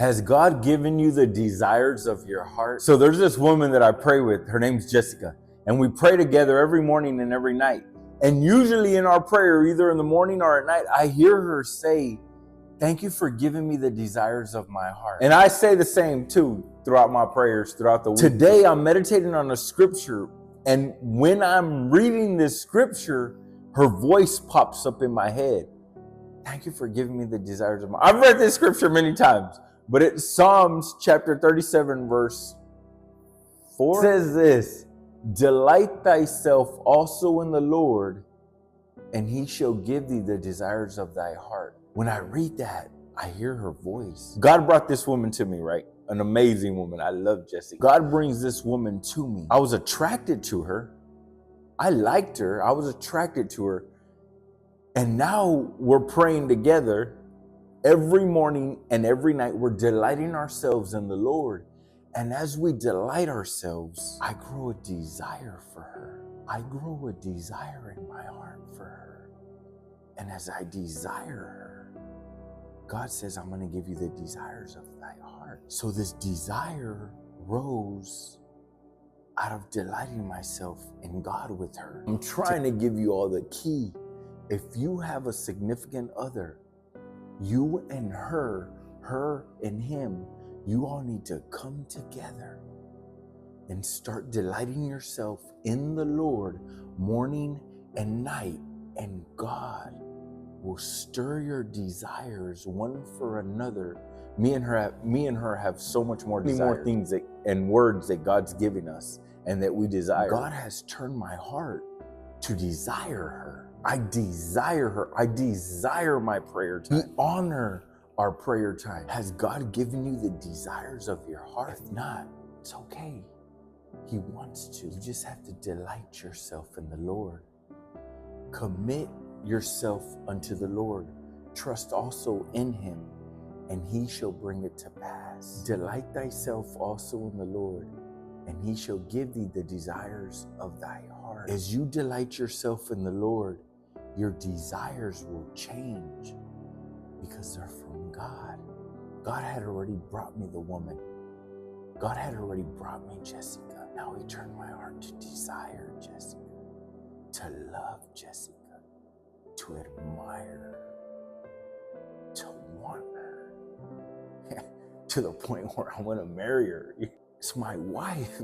Has God given you the desires of your heart? So there's this woman that I pray with. Her name's Jessica. And we pray together every morning and every night. And usually in our prayer, either in the morning or at night, I hear her say, thank you for giving me the desires of my heart. And I say the same too throughout my prayers throughout the week. Today, I'm meditating on a scripture. And when I'm reading this scripture, her voice pops up in my head. Thank you for giving me the desires of my heart. I've read this scripture many times, but it's Psalms chapter 37, verse 4. It says this, delight thyself also in the Lord, and he shall give thee the desires of thy heart. When I read that, I hear her voice. God brought this woman to me, right? An amazing woman. I love Jessie. God brings this woman to me. I was attracted to her. I liked her. I was attracted to her. And now we're praying together every morning and every night. We're delighting ourselves in the Lord. And as we delight ourselves, I grow a desire for her. I grow a desire in my heart for her. And as I desire her, God says, I'm going to give you the desires of thy heart. So this desire rose out of delighting myself in God with her. I'm trying to give you all the key. If you have a significant other, you and her and him, you all need to come together and start delighting yourself in the Lord morning and night, and God will stir your desires one for another. Me and her have so much more desires, more things and words that God's giving us and that we desire. God has turned my heart to desire her. I desire her. I desire my prayer time. We honor our prayer time. Has God given you the desires of your heart? If not, it's okay. He wants to. You just have to delight yourself in the Lord. Commit yourself unto the Lord. Trust also in him, and he shall bring it to pass. Delight thyself also in the Lord, and he shall give thee the desires of thy heart. As you delight yourself in the Lord, your desires will change because they're from God. God had already brought me the woman. God had already brought me Jessica. Now he turned my heart to desire Jessica, to love Jessica, to admire her, to want her, to the point where I want to marry her. It's my wife.